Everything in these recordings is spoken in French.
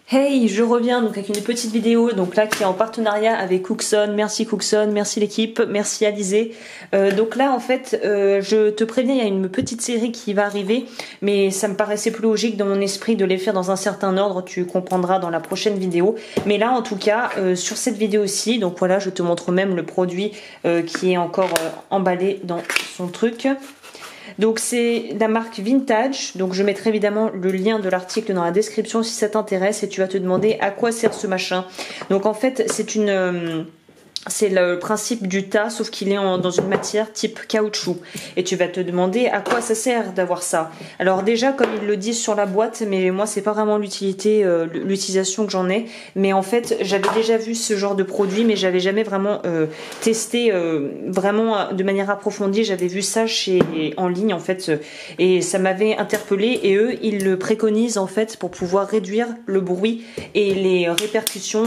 Hey, je reviens donc avec une petite vidéo donc là qui est en partenariat avec Cookson. Merci l'équipe, merci Alizé. Donc là en fait, je te préviens, il y a une petite série qui va arriver, mais ça me paraissait plus logique dans mon esprit de les faire dans un certain ordre. Tu comprendras dans la prochaine vidéo. Mais là en tout cas, sur cette vidéo-ci, donc voilà, je te montre même le produit qui est encore emballé dans son truc. Donc c'est la marque Vintage, donc je mettrai évidemment le lien de l'article dans la description si ça t'intéresse et tu vas te demander à quoi sert ce machin. Donc en fait c'est le principe du tas, sauf qu'il est dans une matière type caoutchouc. Et tu vas te demander à quoi ça sert d'avoir ça. Alors déjà, comme ils le disent sur la boîte, mais moi c'est pas vraiment l'utilisation que j'en ai. Mais en fait, j'avais déjà vu ce genre de produit, mais j'avais jamais vraiment testé vraiment de manière approfondie. J'avais vu ça en ligne en fait, et ça m'avait interpellée. Et eux, ils le préconisent en fait pour pouvoir réduire le bruit et les répercussions,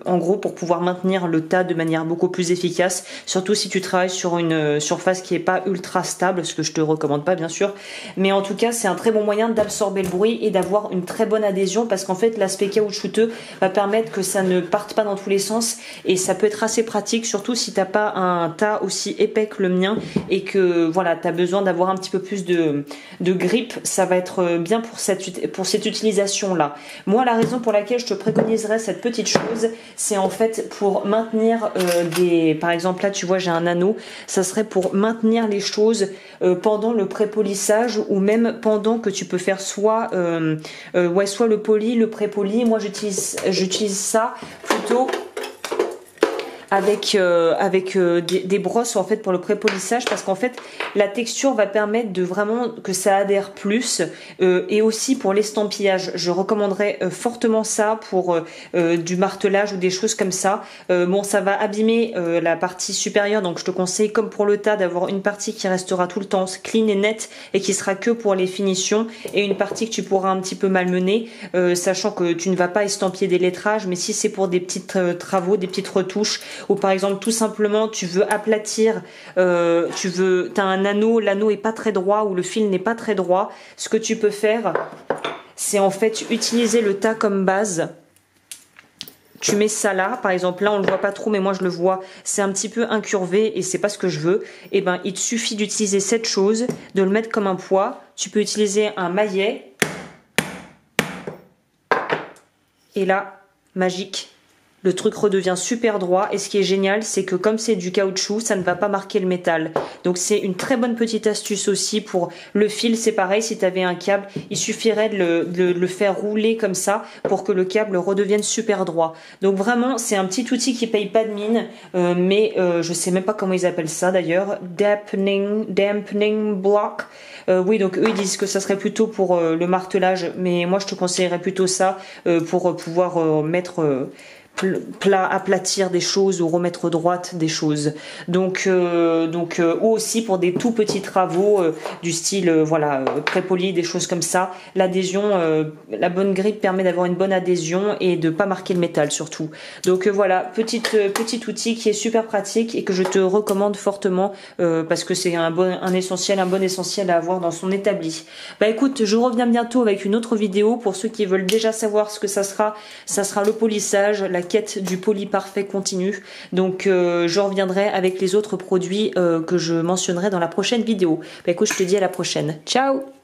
en gros pour pouvoir maintenir le tas de manière beaucoup plus efficace, surtout si tu travailles sur une surface qui est pas ultra stable, ce que je te recommande pas bien sûr, mais en tout cas c'est un très bon moyen d'absorber le bruit et d'avoir une très bonne adhésion, parce qu'en fait l'aspect caoutchouteux va permettre que ça ne parte pas dans tous les sens, et ça peut être assez pratique, surtout si t'as pas un tas aussi épais que le mien et que voilà, t'as besoin d'avoir un petit peu plus de grip. Ça va être bien pour cette utilisation là. Moi, la raison pour laquelle je te préconiserais cette petite chose, c'est en fait pour maintenir par exemple là tu vois j'ai un anneau, ça serait pour maintenir les choses pendant le pré-polissage, ou même pendant que tu peux faire soit le poli, le pré-poli. Moi j'utilise ça plutôt avec des brosses en fait pour le pré-polissage, parce qu'en fait la texture va permettre de vraiment que ça adhère plus, et aussi pour l'estampillage je recommanderais fortement ça pour du martelage ou des choses comme ça. Bon, ça va abîmer la partie supérieure, donc je te conseille comme pour le tas d'avoir une partie qui restera tout le temps clean et nette et qui sera que pour les finitions, et une partie que tu pourras un petit peu malmener, sachant que tu ne vas pas estampiller des lettrages, mais si c'est pour des petites travaux, des petites retouches, ou par exemple tout simplement tu veux aplatir, t'as un anneau, l'anneau est pas très droit ou le fil n'est pas très droit, ce que tu peux faire c'est en fait utiliser le tas comme base. Tu mets ça là, par exemple là on le voit pas trop mais moi je le vois, c'est un petit peu incurvé et c'est pas ce que je veux. Et ben il te suffit d'utiliser cette chose, de le mettre comme un poids. Tu peux utiliser un maillet et là, magique, le truc redevient super droit. Et ce qui est génial, c'est que comme c'est du caoutchouc, ça ne va pas marquer le métal. Donc c'est une très bonne petite astuce aussi. Pour le fil, c'est pareil, si tu avais un câble, il suffirait de le faire rouler comme ça pour que le câble redevienne super droit. Donc vraiment, c'est un petit outil qui paye pas de mine, mais je sais même pas comment ils appellent ça d'ailleurs. Dampening block. Oui, donc eux ils disent que ça serait plutôt pour le martelage, mais moi je te conseillerais plutôt ça pour pouvoir mettre aplatir des choses ou remettre droite des choses. Donc ou aussi pour des tout petits travaux du style pré-poli, des choses comme ça. L'adhésion, la bonne grippe permet d'avoir une bonne adhésion et de pas marquer le métal surtout. Donc voilà, petit outil qui est super pratique et que je te recommande fortement parce que c'est un bon essentiel à avoir dans son établi. Bah écoute, je reviens bientôt avec une autre vidéo. Pour ceux qui veulent déjà savoir ce que ça sera le polissage, la quête du poli parfait continue. Donc je reviendrai avec les autres produits que je mentionnerai dans la prochaine vidéo. Bah écoute, je te dis à la prochaine. Ciao!